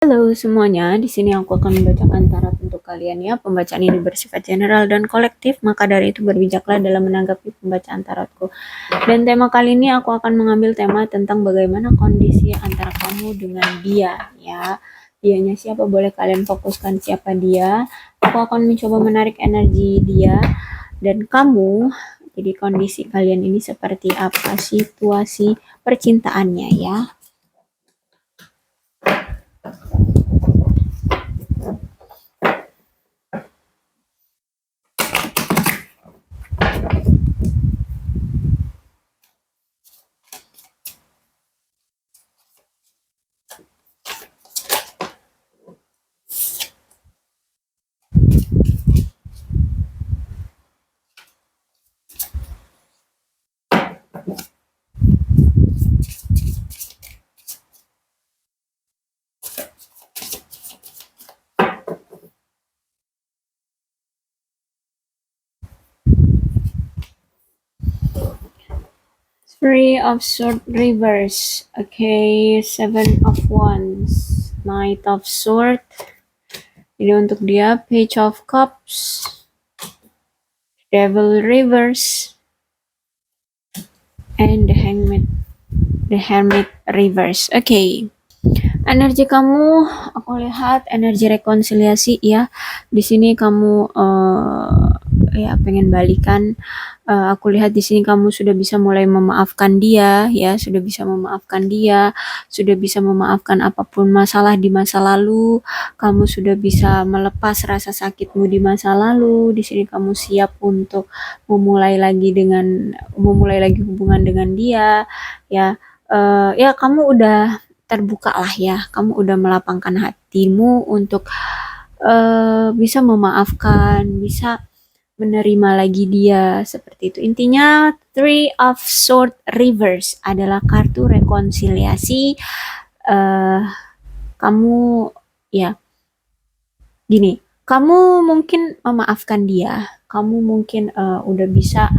Halo semuanya, di sini aku akan membacakan tarot untuk kalian ya. Pembacaan ini bersifat general dan kolektif, maka dari itu berbijaklah dalam menanggapi pembacaan tarotku. Dan tema kali ini aku akan mengambil tema tentang bagaimana kondisi antara kamu dengan dia ya. Dianya siapa, boleh kalian fokuskan siapa dia. Aku akan mencoba menarik energi dia dan kamu. Jadi kondisi kalian ini seperti apa, situasi percintaannya ya. Three of Swords reverse. Okay, Seven of Wands, Knight of Swords. Jadi untuk dia Page of Cups, Devil reverse, and the Hermit reverse. Okay. Energi kamu, aku lihat energi rekonsiliasi ya. Di sini kamu ya pengen balikan. Aku lihat di sini kamu sudah bisa mulai memaafkan dia ya, sudah bisa memaafkan dia, sudah bisa memaafkan apapun masalah di masa lalu. Kamu sudah bisa melepas rasa sakitmu di masa lalu. Di sini kamu siap untuk memulai lagi hubungan dengan dia ya. Ya kamu udah terbuka lah ya, kamu udah melapangkan hatimu untuk bisa memaafkan, bisa menerima lagi dia seperti itu. Intinya Three of Swords reverse adalah kartu rekonsiliasi. Kamu ya gini, kamu mungkin memaafkan dia, kamu mungkin udah bisa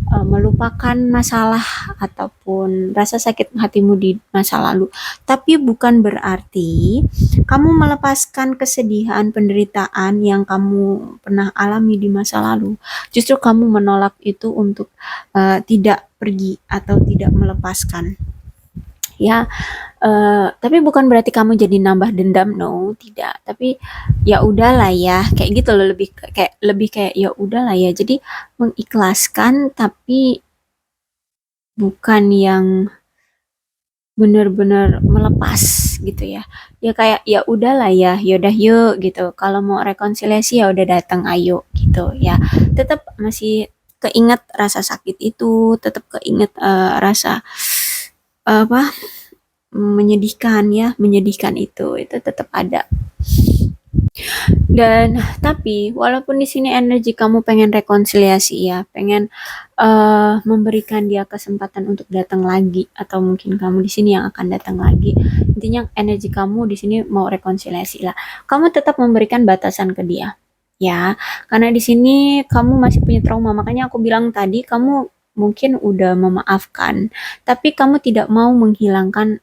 melupakan masalah ataupun rasa sakit hatimu di masa lalu. Tapi bukan berarti kamu melepaskan kesedihan, penderitaan yang kamu pernah alami di masa lalu. Justru kamu menolak itu untuk tidak pergi atau tidak melepaskan. Ya, tapi bukan berarti kamu jadi nambah dendam, no, tidak. Tapi ya udahlah ya, kayak gitu loh, lebih kayak ya udahlah ya. Jadi mengikhlaskan tapi bukan yang benar-benar melepas gitu ya. Ya kayak ya udahlah ya, yaudah yuk gitu. Kalau mau rekonsiliasi ya udah datang ayo gitu ya. Tetap masih keinget rasa sakit itu, tetap keinget rasa apa menyedihkan itu tetap ada. Dan tapi walaupun di sini energi kamu pengen rekonsiliasi ya, pengen memberikan dia kesempatan untuk datang lagi, atau mungkin kamu di sini yang akan datang lagi. Intinya energi kamu di sini mau rekonsiliasi lah. Kamu tetap memberikan batasan ke dia. Ya, karena di sini kamu masih punya trauma, makanya aku bilang tadi kamu mungkin udah memaafkan, tapi kamu tidak mau menghilangkan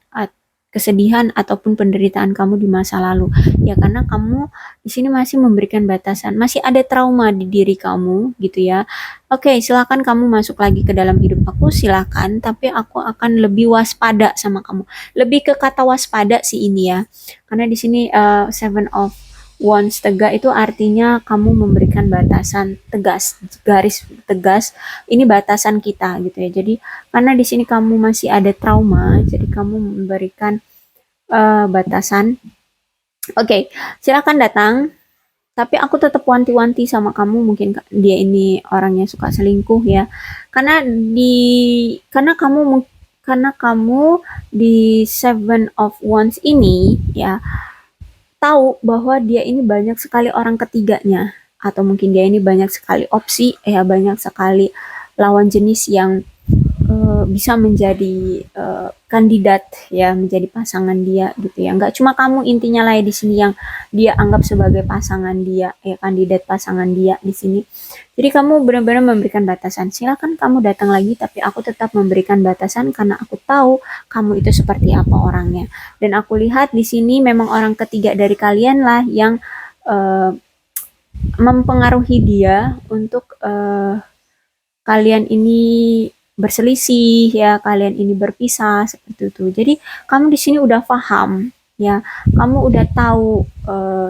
kesedihan ataupun penderitaan kamu di masa lalu. Ya karena kamu di sini masih memberikan batasan, masih ada trauma di diri kamu gitu ya. Oke, silakan kamu masuk lagi ke dalam hidup aku, silakan, tapi aku akan lebih waspada sama kamu. Lebih ke kata waspada sih ini ya. Karena di sini Seven of Wands tegak itu artinya kamu memberikan batasan tegas, garis tegas. Ini batasan kita gitu ya. Jadi karena di sini kamu masih ada trauma, jadi kamu memberikan batasan. Oke, silakan datang. Tapi aku tetap wanti-wanti sama kamu, mungkin dia ini orangnya suka selingkuh ya. Karena kamu di Seven of Wands ini ya tahu bahwa dia ini banyak sekali orang ketiganya, atau mungkin dia ini banyak sekali opsi ya, banyak sekali lawan jenis yang bisa menjadi kandidat ya, menjadi pasangan dia gitu ya. Nggak cuma kamu intinya lah ya di sini yang dia anggap sebagai pasangan dia ya, kandidat pasangan dia di sini. Jadi kamu benar-benar memberikan batasan. Silakan kamu datang lagi, tapi aku tetap memberikan batasan karena aku tahu kamu itu seperti apa orangnya. Dan aku lihat di sini memang orang ketiga dari kalian lah yang eh, mempengaruhi dia untuk kalian ini berselisih ya, kalian ini berpisah seperti itu. Jadi kamu di sini udah paham ya, kamu udah tahu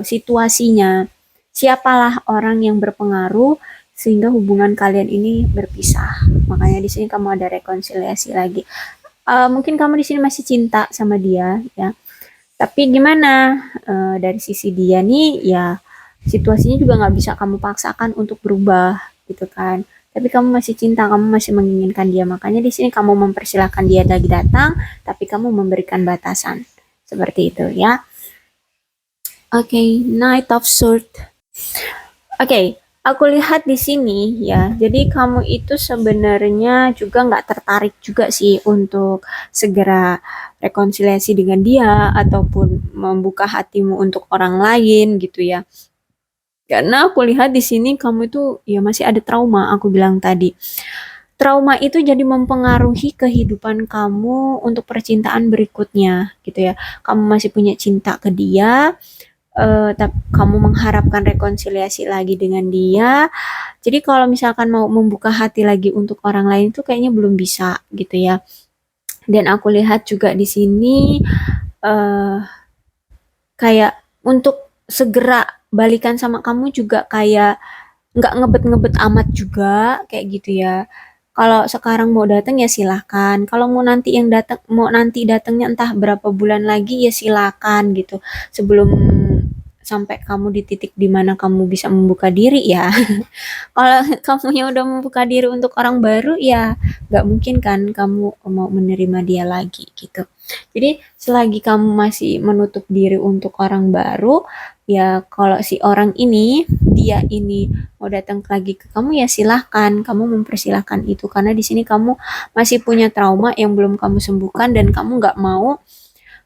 situasinya, siapalah orang yang berpengaruh sehingga hubungan kalian ini berpisah. Makanya di sini kamu ada rekonsiliasi lagi. Mungkin kamu di sini masih cinta sama dia ya. Tapi gimana dari sisi dia nih ya, situasinya juga nggak bisa kamu paksakan untuk berubah gitu kan. Tapi kamu masih cinta, kamu masih menginginkan dia. Makanya di sini kamu mempersilahkan dia lagi datang, tapi kamu memberikan batasan. Seperti itu ya. Oke, Knight of Swords. Oke, aku lihat di sini ya. Jadi kamu itu sebenarnya juga nggak tertarik juga sih untuk segera rekonsiliasi dengan dia ataupun membuka hatimu untuk orang lain gitu ya. Karena aku lihat di sini kamu itu ya masih ada trauma, aku bilang tadi. Trauma itu jadi mempengaruhi kehidupan kamu untuk percintaan berikutnya gitu ya. Kamu masih punya cinta ke dia, kamu mengharapkan rekonsiliasi lagi dengan dia. Jadi kalau misalkan mau membuka hati lagi untuk orang lain itu kayaknya belum bisa gitu ya. Dan aku lihat juga di sini eh kayak untuk segera balikan sama kamu juga kayak nggak ngebet-ngebet amat juga kayak gitu ya. Kalau sekarang mau datang ya silahkan. Kalau mau nanti yang datang mau nanti datangnya entah berapa bulan lagi ya silakan gitu. Sebelum sampai kamu di titik dimana kamu bisa membuka diri ya. Kalau kamu yang udah membuka diri untuk orang baru ya nggak mungkin kan kamu mau menerima dia lagi gitu. Jadi selagi kamu masih menutup diri untuk orang baru, ya kalau si orang ini dia ini mau datang lagi ke kamu ya silahkan, kamu mempersilahkan itu karena di sini kamu masih punya trauma yang belum kamu sembuhkan dan kamu nggak mau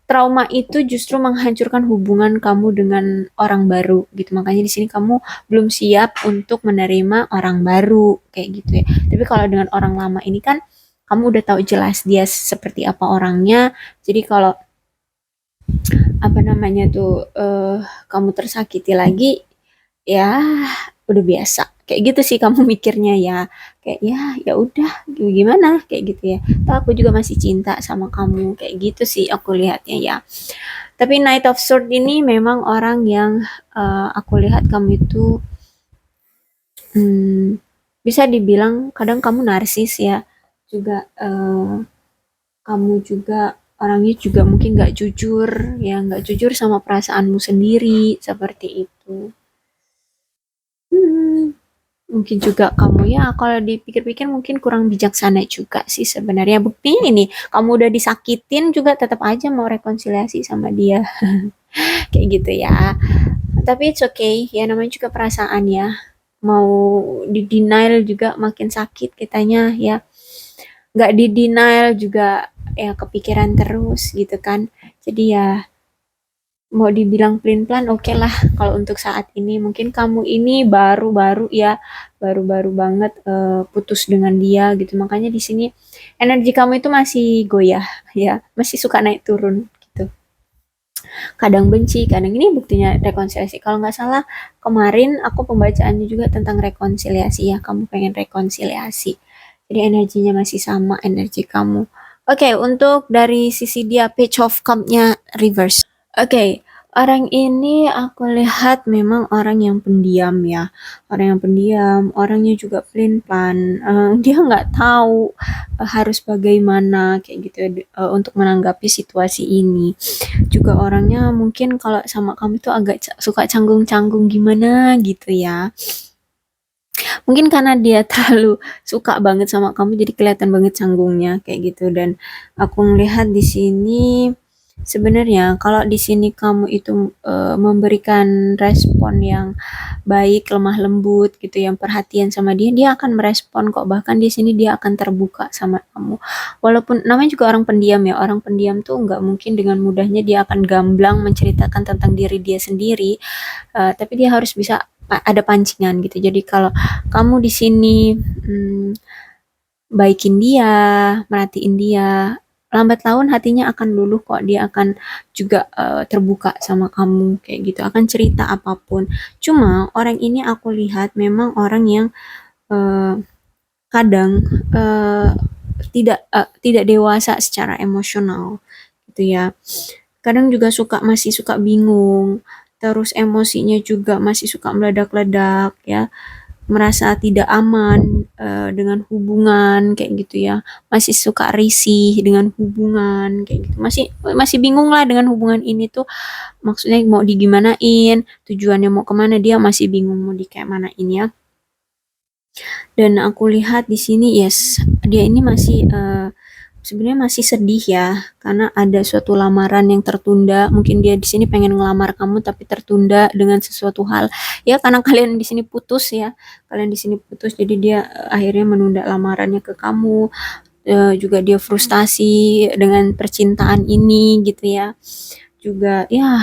trauma itu justru menghancurkan hubungan kamu dengan orang baru gitu. Makanya di sini kamu belum siap untuk menerima orang baru kayak gitu ya. Tapi kalau dengan orang lama ini kan kamu udah tahu jelas dia seperti apa orangnya. Jadi kalau apa namanya tuh kamu tersakiti lagi ya udah biasa kayak gitu sih kamu mikirnya ya, kayak ya ya udah gimana kayak gitu ya. Toh aku juga masih cinta sama kamu kayak gitu sih aku lihatnya ya. Tapi Knight of Sword ini memang orang yang aku lihat kamu itu bisa dibilang kadang kamu narsis ya juga, kamu juga orangnya juga mungkin nggak jujur ya, nggak jujur sama perasaanmu sendiri seperti itu. Hmm, mungkin juga kamu ya kalau dipikir-pikir mungkin kurang bijaksana juga sih sebenarnya. Buktinya ini kamu udah disakitin juga tetap aja mau rekonsiliasi sama dia. Kayak gitu ya. Tapi it's okay, ya namanya juga perasaan ya. Mau di denial juga makin sakit kitanya ya. Nggak di denial juga ya kepikiran terus gitu kan. Jadi ya mau dibilang pelin-pelan oke lah kalau untuk saat ini. Mungkin kamu ini baru-baru ya, baru-baru banget putus dengan dia gitu. Makanya di sini energi kamu itu masih goyah ya, masih suka naik turun gitu. Kadang benci, kadang ini buktinya rekonsiliasi. Kalau nggak salah kemarin aku pembacaannya juga tentang rekonsiliasi ya, kamu pengen rekonsiliasi. Jadi energinya masih sama energi kamu. Oke, untuk dari sisi dia Page of Cup-nya reverse. Oke, orang ini aku lihat memang orang yang pendiam ya, orang yang pendiam, orangnya juga pelin-pelan, dia nggak tahu harus bagaimana kayak gitu ya, untuk menanggapi situasi ini. Juga orangnya mungkin kalau sama kamu tuh agak suka canggung-canggung gimana gitu ya. Mungkin karena dia terlalu suka banget sama kamu jadi kelihatan banget canggungnya kayak gitu dan aku melihat di sini Sebenarnya kalau di sini kamu itu, memberikan respon yang baik, lemah lembut gitu, yang perhatian sama dia, dia akan merespon kok. Bahkan di sini dia akan terbuka sama kamu. Walaupun namanya juga orang pendiam ya, orang pendiam tuh nggak mungkin dengan mudahnya dia akan gamblang menceritakan tentang diri dia sendiri, tapi dia harus bisa ada pancingan gitu. Jadi kalau kamu di sini, mmm baikin dia, merhatiin dia, lambat laun hatinya akan luluh kok, dia akan juga, terbuka sama kamu kayak gitu, akan cerita apapun. Cuma orang ini aku lihat memang orang yang, eee, kadang, tidak dewasa secara emosional gitu ya. Kadang juga masih suka bingung, terus emosinya juga masih suka meledak-ledak ya. Merasa tidak aman, dengan hubungan kayak gitu ya, masih suka risih dengan hubungan kayak gitu, masih masih bingung lah dengan hubungan ini tuh maksudnya mau digimanain, tujuannya mau kemana, dia masih bingung mau di kayak manain ya. Dan aku lihat di sini yes, dia ini masih, sebenarnya masih sedih ya, karena ada suatu lamaran yang tertunda, mungkin dia di sini pengen ngelamar kamu tapi tertunda dengan sesuatu hal. Ya karena kalian di sini putus ya, kalian di sini putus jadi dia, akhirnya menunda lamarannya ke kamu, juga dia frustasi dengan percintaan ini gitu ya. Juga ya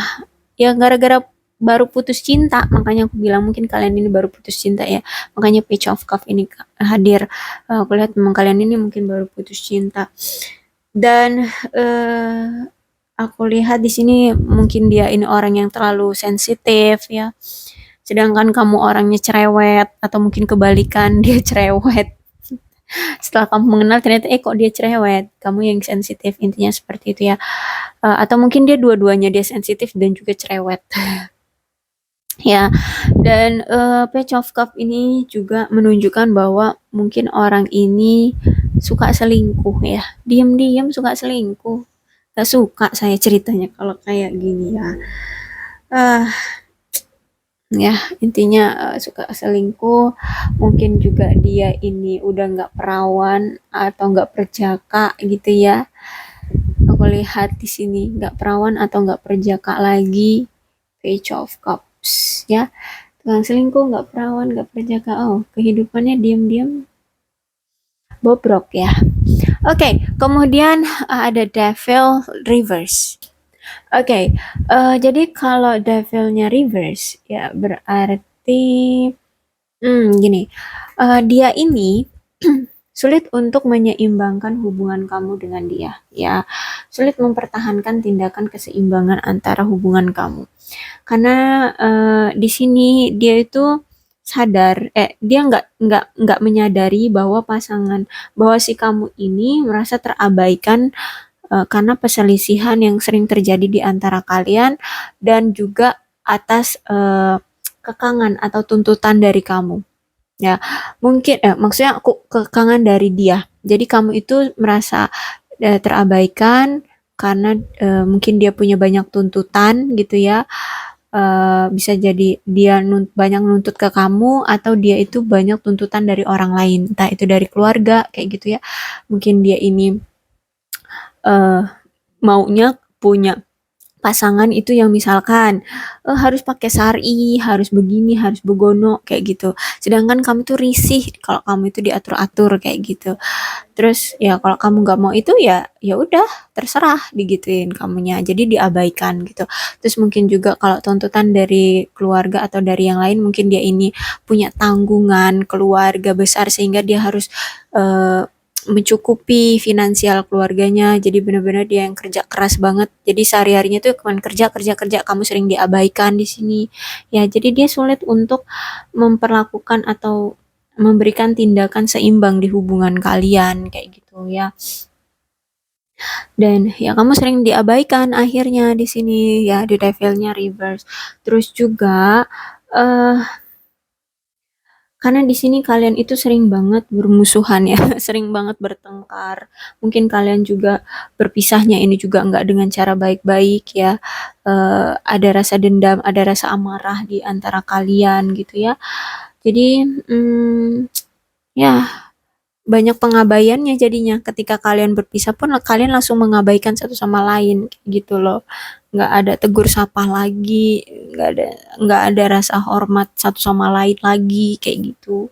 ya gara-gara baru putus cinta, makanya aku bilang mungkin kalian ini baru putus cinta ya. Makanya Page of Cup ini hadir. Aku lihat memang kalian ini mungkin baru putus cinta. Dan aku lihat di sini mungkin dia ini orang yang terlalu sensitif ya. Sedangkan kamu orangnya cerewet atau mungkin kebalikan dia cerewet. Setelah kamu mengenal ternyata kok dia cerewet, kamu yang sensitif, intinya seperti itu ya. Atau mungkin dia dua-duanya, dia sensitif dan juga cerewet. Ya, dan, Page of Cup ini juga menunjukkan bahwa mungkin orang ini suka selingkuh ya, diam-diam suka selingkuh. Gak suka saya ceritanya kalau kayak gini ya. Ah, ya intinya, suka selingkuh, mungkin juga dia ini udah nggak perawan atau nggak perjaka gitu ya. Aku lihat di sini nggak perawan atau nggak perjaka lagi. Page of Cups ya. Tukang selingkuh, nggak perawan, nggak perjaka. Oh, kehidupannya diam-diam bobrok ya. Oke, kemudian ada Devil Reverse. Oke, jadi kalau Devilnya Reverse ya berarti gini, dia ini sulit untuk menyeimbangkan hubungan kamu dengan dia, ya. Sulit mempertahankan tindakan keseimbangan antara hubungan kamu. Karena di sini dia itu sadar, dia nggak menyadari bahwa bahwa si kamu ini merasa terabaikan karena perselisihan yang sering terjadi di antara kalian dan juga atas kekangan atau tuntutan dari kamu. Ya, mungkin maksudnya aku kekangan dari dia. Jadi kamu itu merasa terabaikan karena mungkin dia punya banyak tuntutan gitu ya. Bisa jadi dia banyak nuntut ke kamu atau dia itu banyak tuntutan dari orang lain, entah itu dari keluarga kayak gitu ya. Mungkin dia ini eh, maunya punya pasangan itu yang misalkan harus pakai sari, harus begini, harus begono kayak gitu. Sedangkan kamu tuh risih kalau kamu itu diatur-atur kayak gitu. Terus ya kalau kamu nggak mau itu ya ya udah terserah digituin kamunya. Jadi diabaikan gitu. Terus mungkin juga kalau tuntutan dari keluarga atau dari yang lain mungkin dia ini punya tanggungan keluarga besar sehingga dia harus eh, mencukupi finansial keluarganya. Jadi benar-benar dia yang kerja keras banget. Jadi sehari-harinya tuh cuman kerja kerja kerja, kamu sering diabaikan di sini. Ya, jadi dia sulit untuk memperlakukan atau memberikan tindakan seimbang di hubungan kalian kayak gitu ya. Dan ya kamu sering diabaikan akhirnya di sini ya di devilnya reverse. Terus juga eh karena di sini kalian itu sering banget bermusuhan ya, sering banget bertengkar. Mungkin kalian juga berpisahnya ini juga nggak dengan cara baik-baik ya. Ada rasa dendam, ada rasa amarah di antara kalian gitu ya. Jadi ya banyak pengabaiannya jadinya. Ketika kalian berpisah pun kalian langsung mengabaikan satu sama lain kayak gitu loh. Nggak ada tegur sapa lagi, nggak ada nggak ada rasa hormat satu sama lain lagi kayak gitu.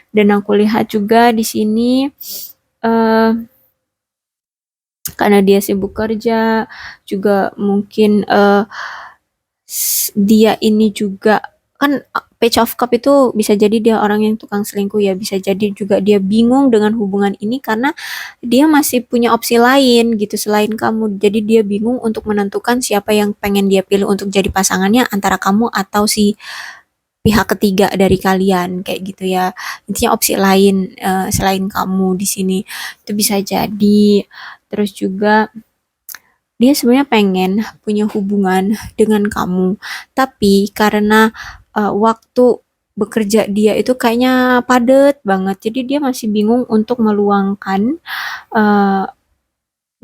Dan aku lihat juga di sini eh karena dia sibuk kerja, juga mungkin dia ini juga kan Page of Cup itu bisa jadi dia orang yang tukang selingkuh ya, bisa jadi juga dia bingung dengan hubungan ini karena dia masih punya opsi lain gitu selain kamu. Jadi dia bingung untuk menentukan siapa yang pengen dia pilih untuk jadi pasangannya antara kamu atau si pihak ketiga dari kalian kayak gitu ya. Intinya opsi lain selain kamu di sini itu bisa jadi. Terus juga dia sebenarnya pengen punya hubungan dengan kamu, tapi karena waktu bekerja dia itu kayaknya padet banget, jadi dia masih bingung untuk meluangkan uh,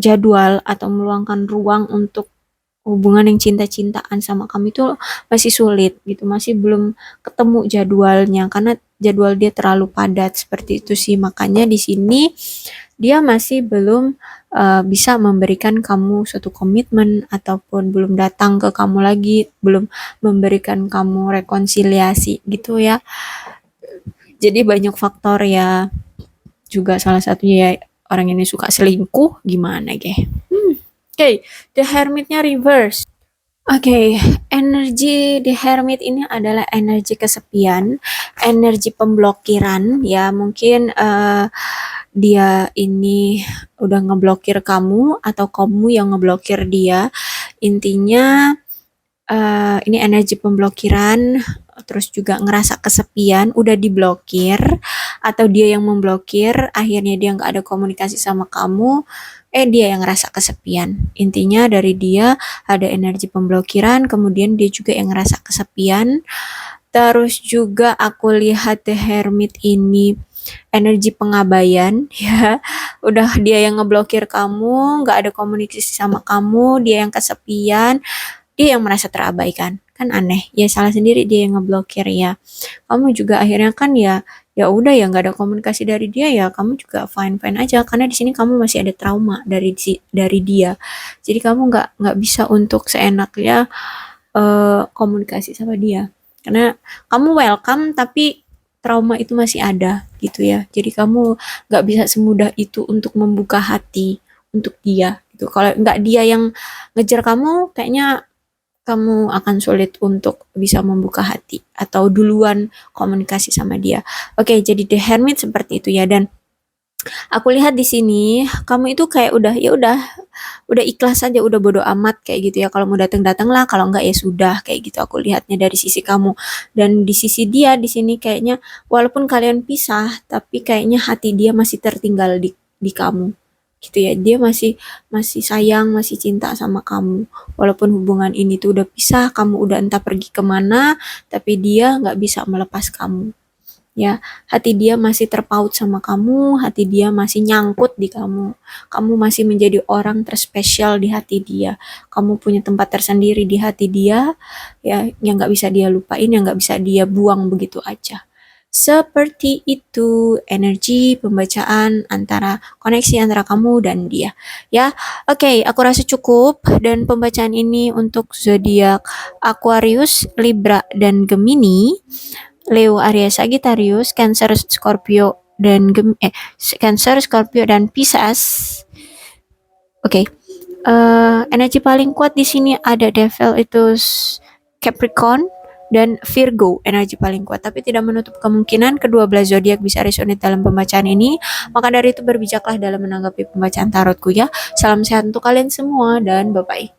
jadwal atau meluangkan ruang untuk hubungan yang cinta-cintaan sama kami itu masih sulit gitu, masih belum ketemu jadwalnya karena jadwal dia terlalu padat seperti itu sih. Makanya di sini dia masih belum bisa memberikan kamu suatu komitmen ataupun belum datang ke kamu lagi, belum memberikan kamu rekonsiliasi gitu ya. Jadi banyak faktor ya, juga salah satunya ya orang ini suka selingkuh gimana ge. Oke, The Hermitnya reverse. Oke, energi The Hermit ini adalah energi kesepian, energi pemblokiran ya. Mungkin dia ini udah ngeblokir kamu atau kamu yang ngeblokir dia. Intinya ini energi pemblokiran, terus juga ngerasa kesepian, udah diblokir, atau dia yang memblokir, akhirnya dia nggak ada komunikasi sama kamu, dia yang ngerasa kesepian. Intinya dari dia ada energi pemblokiran, kemudian dia juga yang ngerasa kesepian. Terus juga aku lihat The Hermit ini energi pengabaian ya, udah dia yang ngeblokir kamu, nggak ada komunikasi sama kamu, dia yang kesepian, dia yang merasa terabaikan. Kan aneh ya, salah sendiri dia yang ngeblokir ya. Kamu juga akhirnya kan ya, ya udah ya nggak ada komunikasi dari dia ya, kamu juga fine fine aja karena di sini kamu masih ada trauma dari dia. Jadi kamu nggak bisa untuk seenaknya komunikasi sama dia karena kamu welcome tapi trauma itu masih ada gitu ya. Jadi kamu nggak bisa semudah itu untuk membuka hati untuk dia gitu. Kalau nggak dia yang ngejar kamu, kayaknya kamu akan sulit untuk bisa membuka hati atau duluan komunikasi sama dia. Oke, jadi The Hermit seperti itu ya. Dan aku lihat di sini kamu itu kayak udah ikhlas aja, udah bodo amat kayak gitu ya. Kalau mau datang datanglah, kalau enggak ya sudah kayak gitu. Aku lihatnya dari sisi kamu dan di sisi dia di sini kayaknya walaupun kalian pisah, tapi kayaknya hati dia masih tertinggal di kamu gitu ya. Dia masih masih sayang, masih cinta sama kamu. Walaupun hubungan ini tuh udah pisah, kamu udah entah pergi kemana, tapi dia nggak bisa melepas kamu ya. Hati dia masih terpaut sama kamu, hati dia masih nyangkut di kamu. Kamu masih menjadi orang terspesial di hati dia. Kamu punya tempat tersendiri di hati dia, ya, yang nggak bisa dia lupain, yang nggak bisa dia buang begitu aja. Seperti itu energi pembacaan antara koneksi antara kamu dan dia. Ya, oke, aku rasa cukup dan pembacaan ini untuk zodiak Aquarius, Libra, dan Gemini. Leo, Aries, Sagittarius, Cancer, Scorpio, dan Cancer, Scorpio, dan Pisces. Oke. Energi paling kuat di sini ada Devil itu Capricorn dan Virgo, energi paling kuat, tapi tidak menutup kemungkinan kedua belah zodiak bisa resonate dalam pembacaan ini. Maka dari itu berbijaklah dalam menanggapi pembacaan tarotku ya. Salam sehat untuk kalian semua dan bye bye.